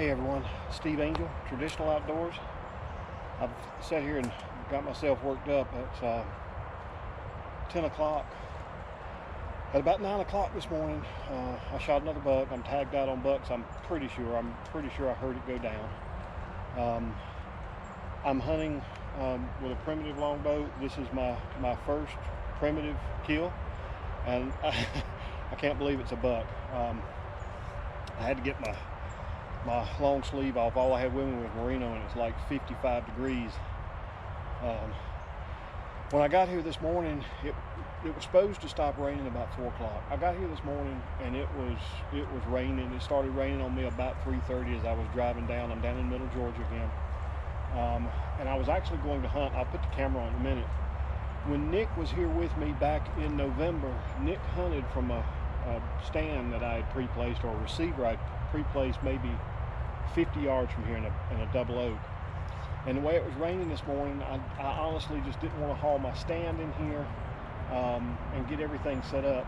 Hey everyone, Steve Angel, Traditional Outdoors. I've sat here and got myself worked up. It's 10 o'clock. At about 9 o'clock this morning, I shot another buck. I'm tagged out on bucks. I'm pretty sure I heard it go down. I'm hunting with a primitive longbow. This is my first primitive kill, and I can't believe it's a buck. I had to get my long sleeve off. All I had with me was merino, and it's like 55 degrees. When I got here this morning, it was supposed to stop raining about 4 o'clock. I got here this morning and it was raining. It started raining on me about 3:30 as I was driving down. I'm down in middle Georgia again. And I was actually going to hunt. I'll put the camera on in a minute. When Nick was here with me back in November, Nick hunted from a stand that I had pre-placed, or a receiver I pre-placed maybe 50 yards from here in a double oak. And the way it was raining this morning, I honestly just didn't want to haul my stand in here and get everything set up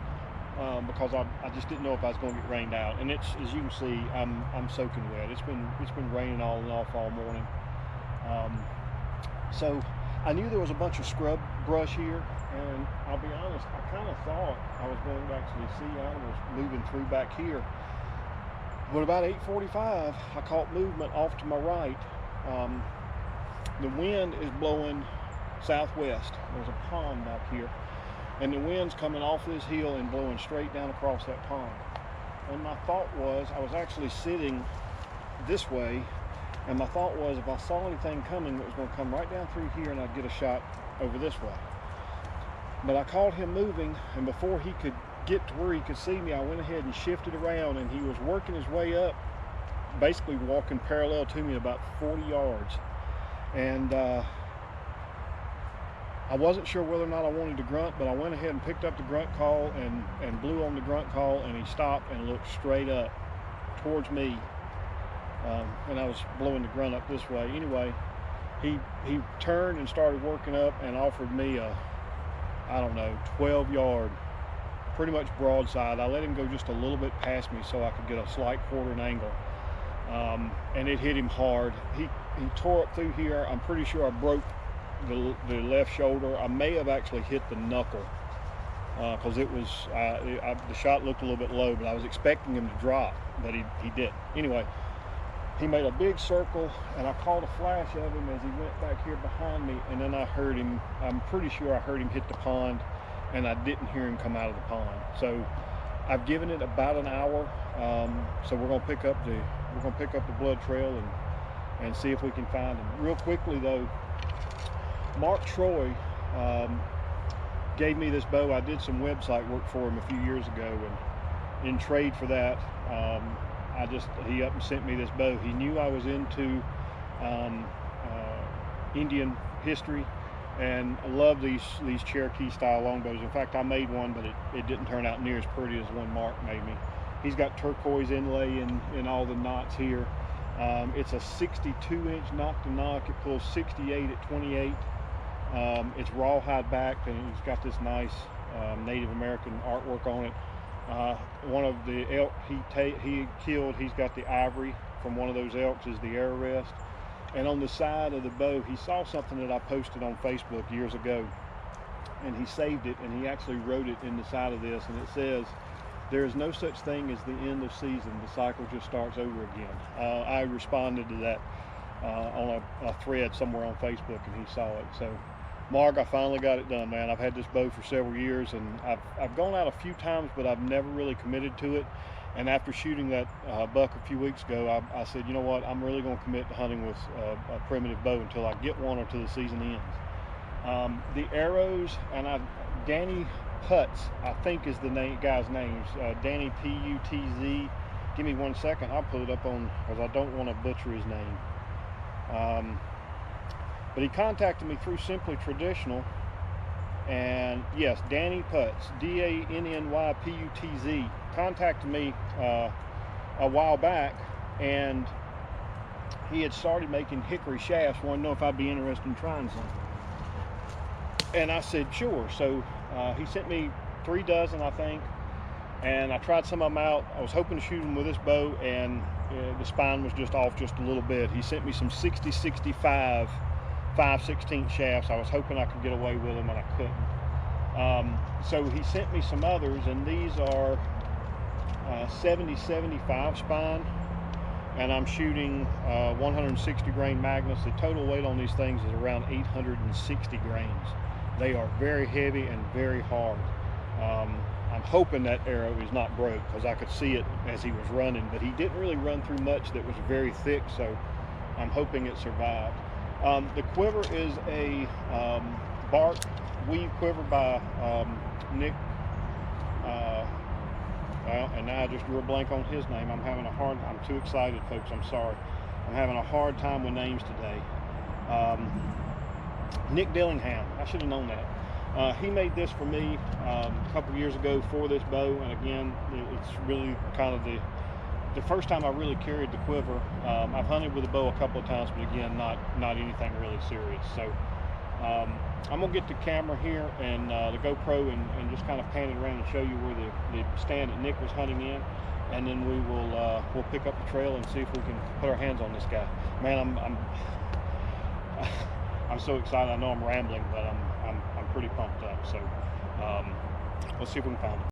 because I just didn't know if I was going to get rained out. And it's, as you can see, I'm soaking wet. It's been raining on and off all morning. So I knew there was a bunch of scrub brush here, and I'll be honest, I kind of thought I was going to actually see animals moving through back here. But about 8:45, I caught movement off to my right. The wind is blowing southwest. There's a pond back here, and the wind's coming off this hill and blowing straight down across that pond. And my thought was, I was actually sitting this way, and my thought was, if I saw anything coming, it was going to come right down through here and I'd get a shot over this way. But I caught him moving, and before he could get to where he could see me, I went ahead and shifted around, and he was working his way up, basically walking parallel to me about 40 yards. And I wasn't sure whether or not I wanted to grunt, but I went ahead and picked up the grunt call and blew on the grunt call, and he stopped and looked straight up towards me. And I was blowing the grunt up this way. Anyway, he turned and started working up and offered me a, I don't know, 12-yard, pretty much broadside. I let him go just a little bit past me so I could get a slight quartering angle. And it hit him hard. He tore up through here. I'm pretty sure I broke the left shoulder. I may have actually hit the knuckle because it was the shot looked a little bit low, but I was expecting him to drop, but he didn't. Anyway, he made a big circle, and I caught a flash of him as he went back here behind me, and then I heard him, I'm pretty sure I heard him hit the pond, and I didn't hear him come out of the pond. So I've given it about an hour. So we're gonna pick up the blood trail and see if we can find him. Real quickly though, Mark Troy gave me this bow. I did some website work for him a few years ago, and in trade for that, he up and sent me this bow. He knew I was into Indian history, and I love these Cherokee style longbows. In fact, I made one, but it didn't turn out near as pretty as the one Mark made me. He's got turquoise inlay in all the knots here. It's a 62-inch knock to knock. It pulls 68 at 28. It's rawhide backed, and he's got this nice Native American artwork on it. One of the elk he killed, he's got the ivory from one of those elks is the arrow rest. And on the side of the bow, he saw something that I posted on Facebook years ago, and he saved it, and he actually wrote it in the side of this, and it says, "There is no such thing as the end of season. The cycle just starts over again." I responded to that on a thread somewhere on Facebook, and he saw it. So, Mark, I finally got it done, man. I've had this bow for several years, and I've gone out a few times, but I've never really committed to it. And after shooting that buck a few weeks ago, I said, you know what, I'm really going to commit to hunting with a primitive bow until I get one or till the season ends. The arrows, and Danny Putz, I think is the guy's name, Danny P-U-T-Z. Give me 1 second, I'll pull it up on, because I don't want to butcher his name. But he contacted me through Simply Traditional, and yes, Danny Putz, D-A-N-N-Y-P-U-T-Z, contacted me a while back, and he had started making hickory shafts, wanted to know if I'd be interested in trying some. And I said, sure. So he sent me 3 dozen, I think, and I tried some of them out. I was hoping to shoot them with this bow, and the spine was just off just a little bit. He sent me some 60-65 5/16 shafts. I was hoping I could get away with them, and I couldn't. So he sent me some others, and these are 70-75 spine, and I'm shooting 160 grain Magnus. The total weight on these things is around 860 grains. They are very heavy and very hard. I'm hoping that arrow is not broke, because I could see it as he was running, but he didn't really run through much that was very thick, so I'm hoping it survived. The quiver is a bark weave quiver by Nick. Well, and now I just drew a blank on his name. I'm too excited, folks. I'm sorry. I'm having a hard time with names today. Nick Dillingham. I should have known that. He made this for me a couple years ago for this bow, and again, it's really kind of the first time I really carried the quiver. I've hunted with a bow a couple of times, but again, not anything really serious. So I'm gonna get the camera here and the GoPro and just kind of pan it around and show you where the stand that Nick was hunting in, and then we'll pick up the trail and see if we can put our hands on this guy. Man, I'm so excited. I know I'm rambling, but I'm pretty pumped up. So let's see if we can find him.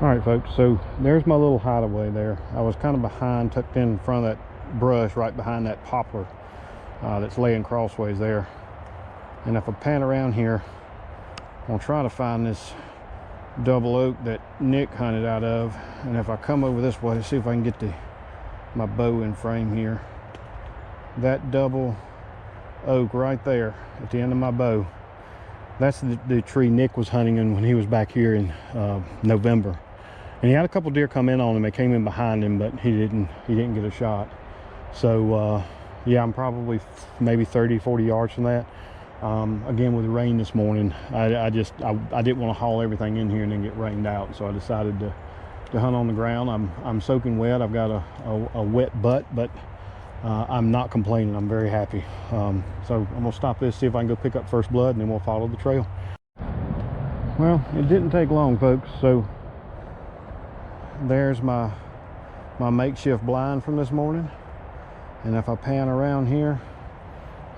All right, folks, so there's my little hideaway there. I was kind of behind, tucked in front of that brush, right behind that poplar that's laying crossways there. And if I pan around here, I'll try to find this double oak that Nick hunted out of. And if I come over this way, see if I can get my bow in frame here. That double oak right there at the end of my bow, that's the tree Nick was hunting in when he was back here in November. And he had a couple deer come in on him. They came in behind him, but he didn't get a shot. So yeah, I'm probably maybe 30-40 yards from that. Again, with the rain this morning, I didn't want to haul everything in here and then get rained out, so I decided to hunt on the ground. I'm soaking wet. I've got a wet butt, but I'm not complaining. I'm very happy. So I'm gonna stop this, see if I can go pick up first blood, and then we'll follow the trail. Well, it didn't take long, folks. So there's my makeshift blind from this morning, and if I pan around here,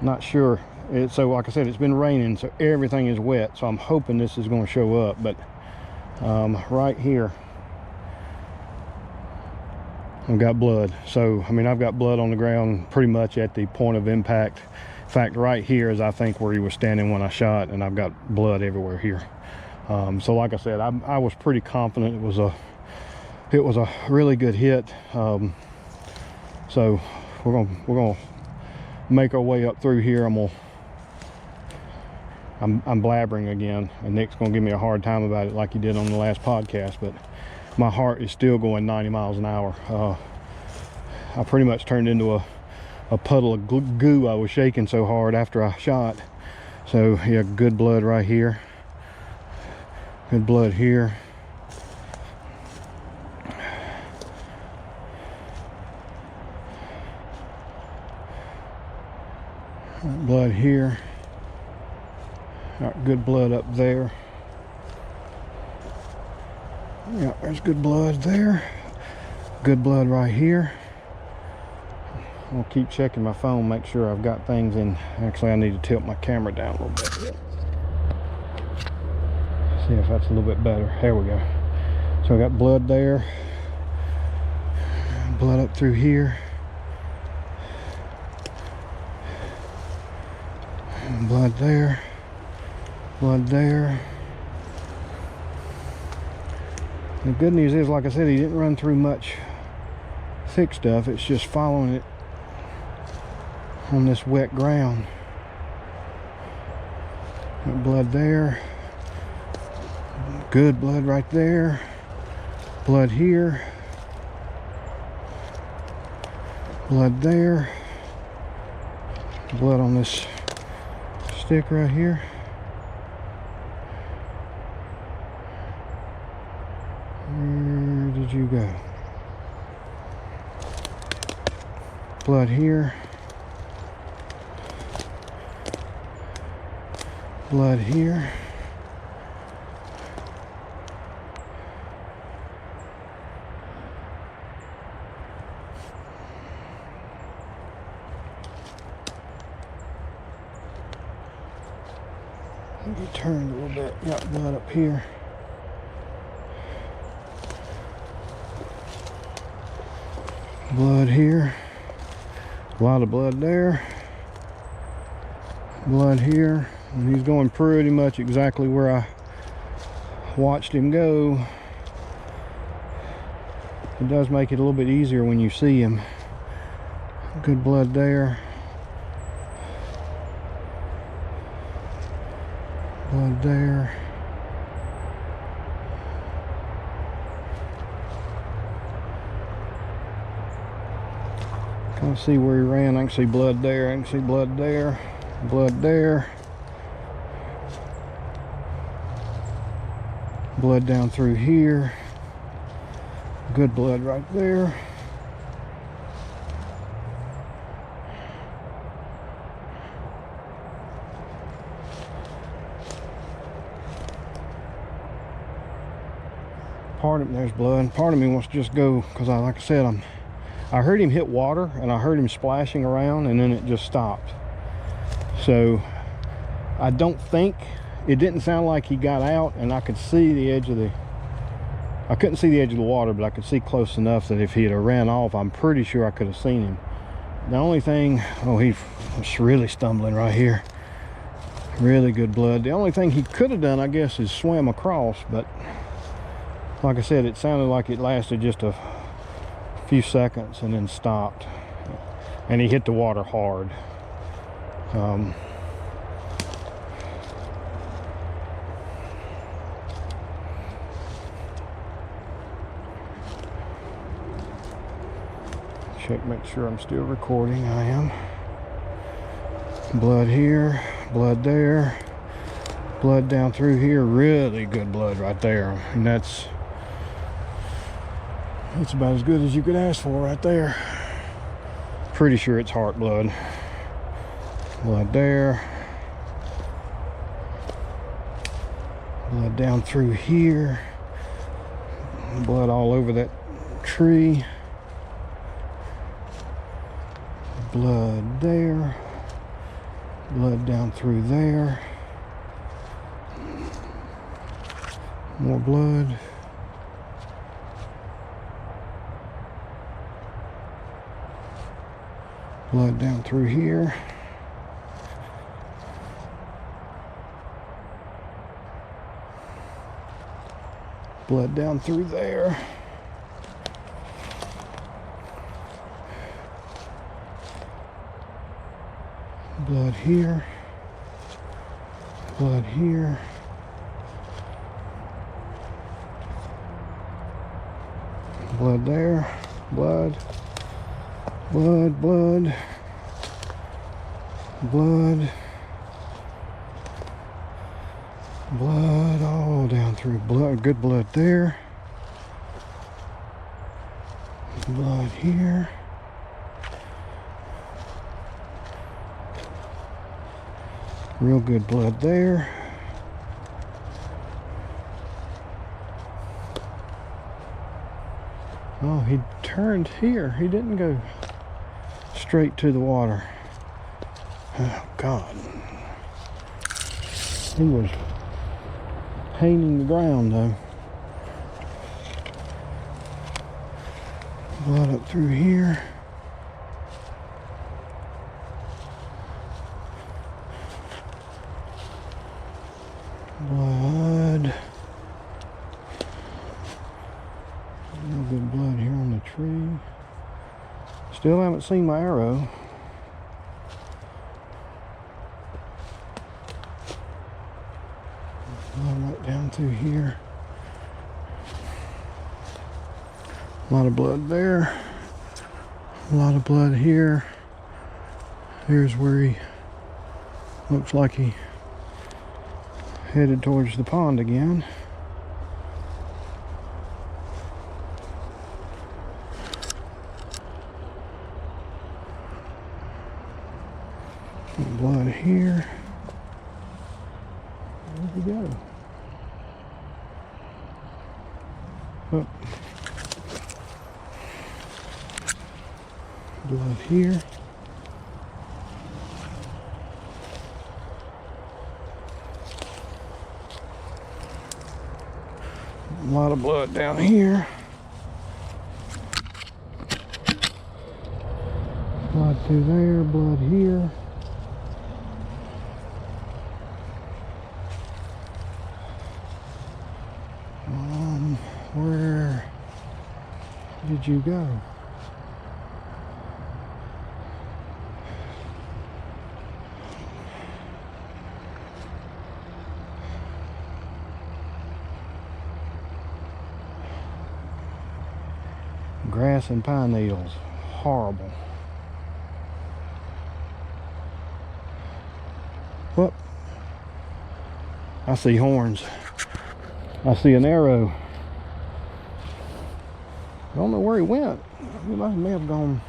not sure. So like I said, it's been raining, so everything is wet, so I'm hoping this is going to show up. But right here I've got blood. So I mean, I've got blood on the ground pretty much at the point of impact. In fact, right here is I think where he was standing when I shot, and I've got blood everywhere here. So like I said, I was pretty confident it was a really good hit. So we're gonna make our way up through here. I'm blabbering again, and Nick's gonna give me a hard time about it like he did on the last podcast, but my heart is still going 90 miles an hour. I pretty much turned into a puddle of goo. I was shaking so hard after I shot. So yeah, good blood right here, good blood here, blood here. Got good blood up there. Yeah, there's good blood there. Good blood right here. I'll keep checking my phone, make sure I've got things in. Actually, I need to tilt my camera down a little bit. See if that's a little bit better. There we go. So I got blood there. Blood up through here. Blood there. Blood there. The good news is, like I said, he didn't run through much thick stuff. It's just following it on this wet ground. Got blood there. Good blood right there. Blood here. Blood there. Blood on this stick right here. Where did you go? Blood here. Blood here. think he turned a little bit. Got blood up here. Blood here. A lot of blood there. Blood here. And he's going pretty much exactly where I watched him go. It does make it a little bit easier when you see him. Good blood there. Blood there. Kind of see where he ran. I can see blood there. I can see blood there. Blood there. Blood down through here. Good blood right there. Part of me, there's blood. Part of me wants to just go, because like I said, I heard him hit water and I heard him splashing around, and then it just stopped. So I don't think, it didn't sound like he got out, and I could see the edge of I couldn't see the edge of the water, but I could see close enough that if he had ran off, I'm pretty sure I could have seen him. The only thing, oh, he was really stumbling right here. Really good blood. The only thing he could have done, I guess, is swim across, but like I said, it sounded like it lasted just a few seconds and then stopped. And he hit the water hard. Check, make sure I'm still recording. I am. Blood here, blood there, blood down through here. Really good blood right there. And that's about as good as you could ask for right there. Pretty sure it's heart blood. Blood there. Blood down through here. Blood all over that tree. Blood there. Blood down through there. More blood. Blood down through here. Blood down through there. Blood here. Blood here. Blood there. Blood. Blood, blood. Blood. Blood all down through. Blood, good blood there. Blood here. Real good blood there. Oh, he turned here. He didn't go straight to the water. Oh, God. He was painting the ground, though. Blood up through here. Blood. Real good blood here on the tree. Still haven't seen my arrow. Blood right down through here. A lot of blood there. A lot of blood here. Here's where he looks like he headed towards the pond again. Blood here. Where'd he go? Oh. Blood here. lot of blood down here. Blood through there, blood here. Where did you go? Grass and pine needles. Horrible. Whoop. I see horns. I see an arrow. I don't know where he went. He may have gone.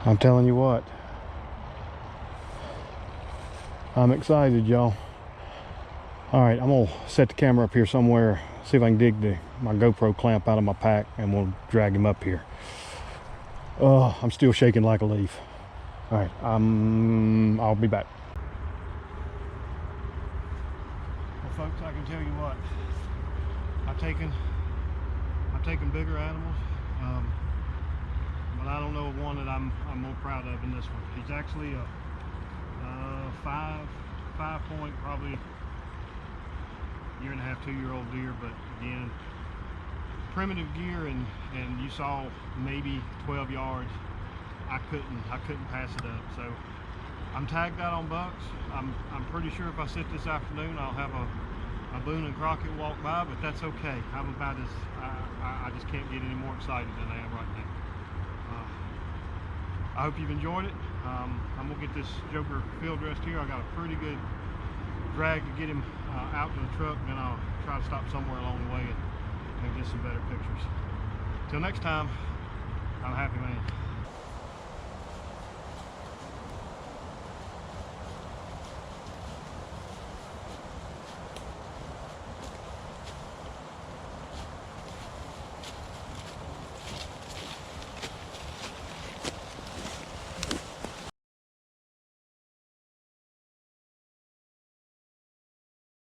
I'm telling you what, I'm excited, y'all. All right, I'm gonna set the camera up here somewhere, see if I can dig my GoPro clamp out of my pack, and we'll drag him up here. Oh, I'm still shaking like a leaf. All right, I'll be back. Well, folks, I can tell you what, I've taken bigger animals. But I don't know of one that I'm more proud of than this one. He's actually a 5 point, probably 1.5, 2-year-old deer. But again, primitive gear, and you saw maybe 12 yards. I couldn't pass it up. So I'm tagged out on bucks. I'm pretty sure if I sit this afternoon, I'll have a Boone and Crockett walk by, but that's okay. I'm about as I just can't get any more excited than I am right now. I hope you've enjoyed it. I'm gonna get this joker field dressed here. I got a pretty good drag to get him out to the truck, and then I'll try to stop somewhere along the way and get some better pictures. Till next time, I'm a happy man.